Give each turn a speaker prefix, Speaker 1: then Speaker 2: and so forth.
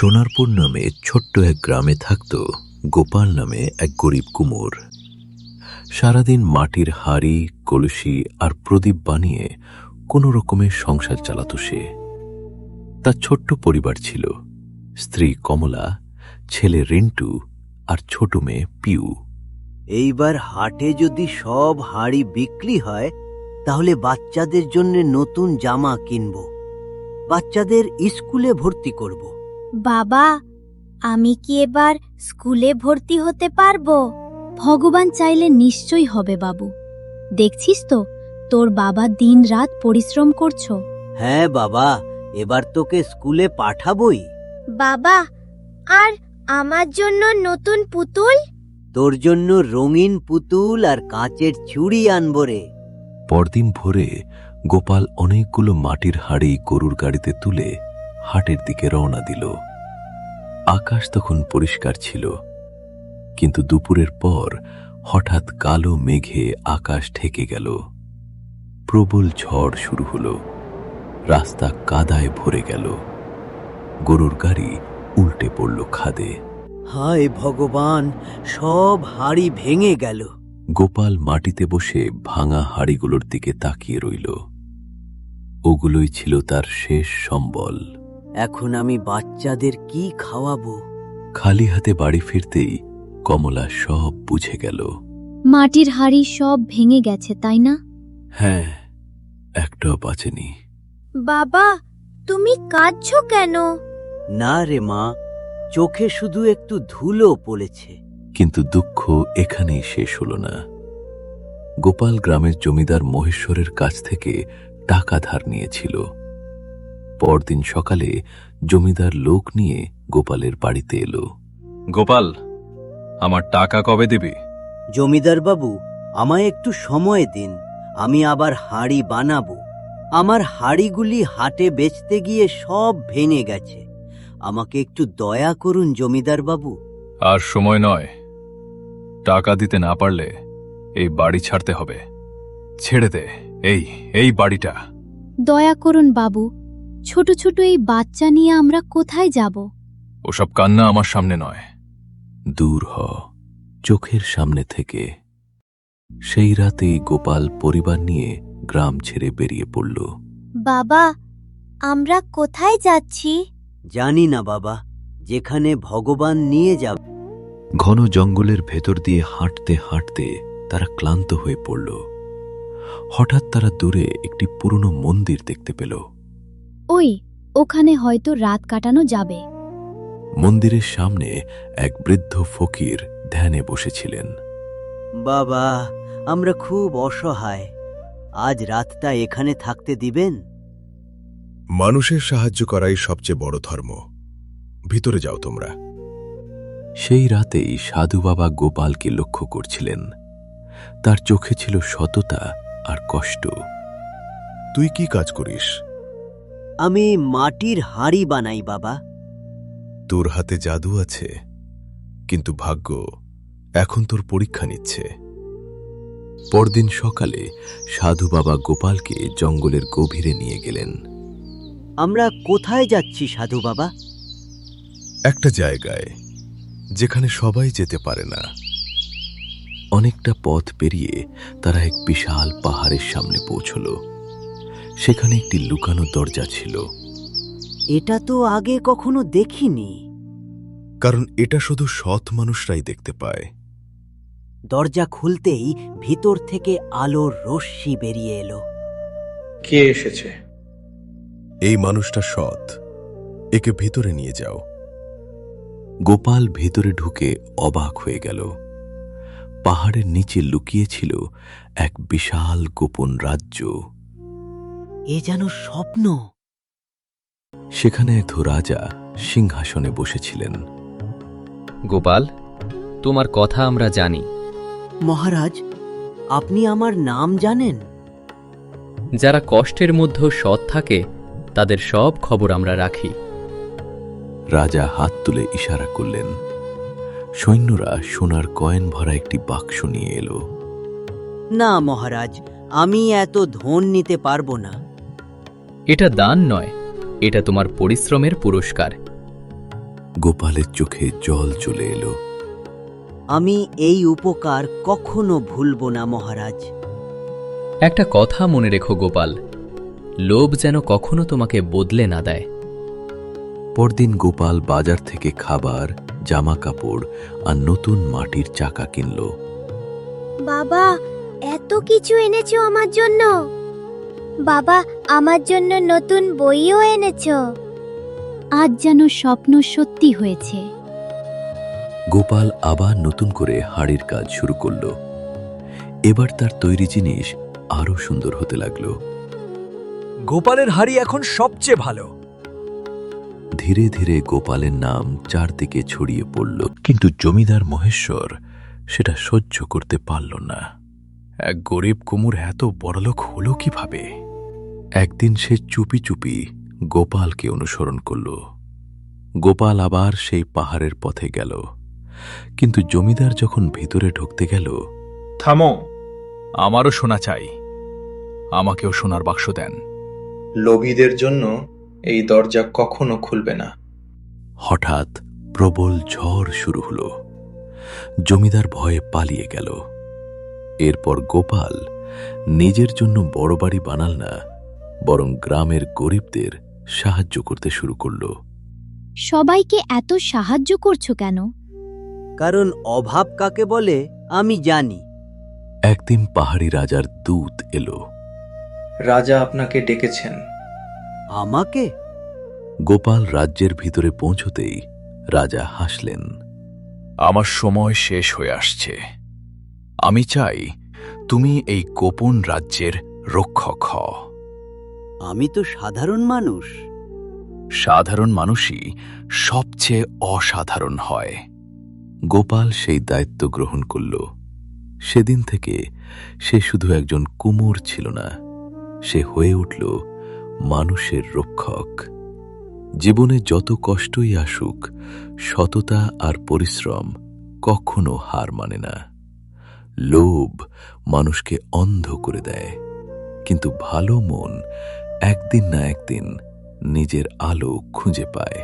Speaker 1: সোনারপুর নামে ছোট্ট এক গ্রামে থাকত গোপাল নামে এক গরিব কুমোর। সারাদিন মাটির হাঁড়ি, কলসি আর প্রদীপ বানিয়ে কোনো রকমে সংসার চালাত সে। তার ছোট্ট পরিবার ছিল, স্ত্রী কমলা, ছেলে রিন্টু আর ছোট মেয়ে পিউ।
Speaker 2: এইবার হাটে যদি সব হাঁড়ি বিক্রি হয় তাহলে বাচ্চাদের জন্য নতুন জামা কিনব, বাচ্চাদের স্কুলে ভর্তি করব।
Speaker 3: বাবা, আমি কি এবার স্কুলে ভর্তি হতে পারবো? ভগবান চাইলে নিশ্চয়ই হবে বাবু। দেখছিস তো তোর বাবা দিনরাত পরিশ্রম করছো।
Speaker 2: হ্যাঁ বাবা, এবার তোকে স্কুলে পাঠাবই।
Speaker 3: বাবা, আর আমার জন্য নতুন পুতুল?
Speaker 2: তোর জন্য রঙিন পুতুল আর কাঁচের চুড়ি আনবো রে।
Speaker 1: পরদিন ভোরে গোপাল অনেকগুলো মাটির হাঁড়ি গরুর গাড়িতে তুলে হাটের দিকে রওনা দিল। আকাশ তখন পরিষ্কার ছিল, কিন্তু দুপুরের পর হঠাৎ কালো মেঘে আকাশ ঢেকে গেল। প্রবল ঝড় শুরু হলো, রাস্তা কাদায় ভরে গেল, গরুর গাড়ি উল্টে পড়ল খাদে।
Speaker 2: হায় ভগবান, সব হাঁড়ি ভেঙে গেল।
Speaker 1: গোপাল মাটিতে বসে ভাঙা হাঁড়িগুলোর দিকে তাকিয়ে রইল। ওগুলোই ছিল তার শেষ সম্বল।
Speaker 2: এখন আমি বাচ্চাদের কি খাওয়াবো?
Speaker 1: খালি হাতে বাড়ি ফিরতেই কমলা সব বুঝে গেল।
Speaker 3: মাটির হাঁড়ি সব ভেঙে গেছে, তাই না?
Speaker 1: হ্যাঁ, একটাও বাঁচেনি।
Speaker 3: বাবা, তুমি কাঁদছো কেন?
Speaker 2: না রে মা, চোখে শুধু একটু ধুলো পড়েছে।
Speaker 1: কিন্তু দুঃখ এখানেই শেষ হল না। গোপাল গ্রামের জমিদার মহেশ্বরের কাছ থেকে টাকা ধার নিয়েছিল। পরদিন সকালে জমিদার লোক নিয়ে গোপালের বাড়িতে এলো।
Speaker 4: গোপাল, আমার টাকা কবে দিবি?
Speaker 2: জমিদার বাবু, আমায় একটু সময় দিন, আমি আবার হাঁড়ি বানাবো। আমার হাঁড়িগুলি হাটে বেচতে গিয়ে সব ভেঙে গেছে, আমাকে একটু দয়া করুন জমিদার বাবু।
Speaker 4: আর সময় নয়, টাকা দিতে না পারলে এই বাড়ি ছাড়তে হবে। ছেড়ে দে এই বাড়িটা।
Speaker 3: দয়া করুন বাবু, ছোট ছোট এই বাচ্চা নিয়ে আমরা কোথায় যাব?
Speaker 4: ওসব কান্না আমার সামনে নয়।
Speaker 1: দূর হ চোখের সামনে থেকে। সেই রাতেই গোপাল পরিবার নিয়ে গ্রাম ছেড়ে বেরিয়ে পড়ল।
Speaker 3: বাবা, আমরা কোথায় যাচ্ছি?
Speaker 2: জানি না বাবা, যেখানে ভগবান নিয়ে যাবে।
Speaker 1: ঘন জঙ্গলের ভেতর দিয়ে হাঁটতে হাঁটতে তারা ক্লান্ত হয়ে পড়ল। হঠাৎ তারা দূরে একটি পুরনো মন্দির দেখতে পেল।
Speaker 3: ওই, ওখানে হয়তো রাত কাটানো যাবে।
Speaker 1: মন্দিরের সামনে এক বৃদ্ধ ফকির ধ্যানে বসেছিলেন।
Speaker 2: বাবা, আমরা খুব অসহায়, আজ রাতটা এখানে থাকতে দিবেন?
Speaker 5: মানুষের সাহায্য করাই সবচেয়ে বড় ধর্ম, ভিতরে যাও তোমরা।
Speaker 1: সেই রাতেই সাধু বাবা গোপালকে লক্ষ্য করছিলেন। তার চোখে ছিল সততা আর কষ্ট।
Speaker 5: তুই কি কাজ করিস?
Speaker 2: আমি মাটির হাঁড়ি বানাই বাবা।
Speaker 5: তোর হাতে জাদু আছে, কিন্তু ভাগ্য এখন তোর পরীক্ষা নিচ্ছে।
Speaker 1: পরদিন সকালে সাধু বাবা গোপালকে জঙ্গলের গভীরে নিয়ে গেলেন।
Speaker 2: আমরা কোথায় যাচ্ছি সাধু বাবা?
Speaker 5: একটা জায়গায় যেখানে সবাই যেতে পারে না।
Speaker 1: অনেকটা পথ পেরিয়ে তারা এক বিশাল পাহাড়ের সামনে পৌঁছল। সেখানে একটি লুকানো দরজা ছিল।
Speaker 2: এটা তো আগে কখনো দেখিনি।
Speaker 5: কারণ এটা শুধু সৎ মানুষরাই দেখতে পায়।
Speaker 2: দরজা খুলতেই ভিতর থেকে আলোর রশ্মি বেরিয়ে এলো।
Speaker 6: কে এসেছে?
Speaker 5: এই মানুষটা সৎ, একে ভিতরে নিয়ে যাও।
Speaker 1: গোপাল ভেতরে ঢুকে অবাক হয়ে গেল। পাহাড়ের নিচে লুকিয়ে ছিল এক বিশাল গোপন রাজ্য।
Speaker 2: এ যেন স্বপ্ন।
Speaker 1: সেখানে এক রাজা সিংহাসনে বসেছিলেন।
Speaker 7: গোপাল, তোমার কথা আমরা জানি।
Speaker 2: মহারাজ, আপনি আমার নাম জানেন?
Speaker 7: যারা কষ্টের মধ্যেও সৎ থাকে তাদের সব খবর আমরা রাখি।
Speaker 1: রাজা হাত তুলে ইশারা করলেন। সৈন্যরা সোনার কয়েন ভরা একটি বাক্স নিয়ে এলো।
Speaker 2: না মহারাজ, আমি এত ধন নিতে পারবো না।
Speaker 7: এটা দান নয়, এটা তোমার পরিশ্রমের পুরস্কার।
Speaker 1: গোপালের চোখে জল চলে এলো।
Speaker 2: আমি এই উপকার কখনো ভুলব না মহারাজ।
Speaker 7: একটা কথা মনে রেখো গোপাল, লোভ যেন কখনো তোমাকে বদলে না দেয়।
Speaker 1: পরদিন গোপাল বাজার থেকে খাবার, জামা কাপড় আর নতুন মাটির চাকা কিনল।
Speaker 3: বাবা, এত কিছু এনেছো আমার জন্য। বাবা, আমার জন্য নতুন বইও এনেছো। আজ যেন স্বপ্ন সত্যি হয়েছে।
Speaker 1: গোপাল আবার নতুন করে হাড়ির কাজ শুরু করল। এবার তার তৈরি জিনিস আরো সুন্দর হতে লাগল।
Speaker 8: গোপালের হাড়ি এখন সবচেয়ে ভালো।
Speaker 1: ধীরে ধীরে গোপালের নাম চারদিকে ছড়িয়ে পড়ল, কিন্তু জমিদার মহেশ্বর সেটা সহ্য করতে পারল না।
Speaker 4: এক গরিব কুমুর এত বড়লোক হলো কিভাবে?
Speaker 1: একদিন সে চুপি চুপি গোপালকে অনুসরণ করল। গোপাল আবার সেই পাহাড়ের পথে গেল, কিন্তু জমিদার যখন ভিতরে ঢুকতে গেল,
Speaker 6: থামো।
Speaker 4: আমারও সোনা চাই, আমাকেও সোনার বাক্স দেন।
Speaker 6: লোভীদের জন্য এই দরজা কখনো খুলবে না।
Speaker 1: হঠাৎ প্রবল ঝড় শুরু হলো। জমিদার ভয়ে পালিয়ে গেল। এরপর গোপাল নিজের জন্য বড় বাড়ি বানাল না, বরং গ্রামের গরিবদের সাহায্য করতে শুরু করল।
Speaker 3: সবাইকে এত সাহায্য করছো কেন?
Speaker 2: কারণ অভাব কাকে বলে আমি জানি।
Speaker 1: একদিন পাহাড়ি রাজার দূত এলো।
Speaker 6: রাজা আপনাকে ডেকেছেন।
Speaker 2: আমাকে?
Speaker 1: গোপাল রাজ্যের ভিতরে পৌঁছতেই রাজা হাসলেন।
Speaker 4: আমার সময় শেষ হয়ে আসছে। আমি চাই তুমি এই গোপন রাজ্যের রক্ষক হও।
Speaker 2: আমি তো সাধারণ মানুষ।
Speaker 4: সাধারণ মানুষই সবচেয়ে অসাধারণ হয়।
Speaker 1: গোপাল সেই দায়িত্ব গ্রহণ করল। সেদিন থেকে সে শুধু একজন কুমোর ছিল না, সে হয়ে উঠল মানুষের রক্ষক। জীবনে যত কষ্টই আসুক, সততা আর পরিশ্রম কখনো হার মানে না। লোভ মানুষকে অন্ধ করে দেয়, কিন্তু ভালো মন একদিন না একদিন নিজের আলো খুঁজে পায়।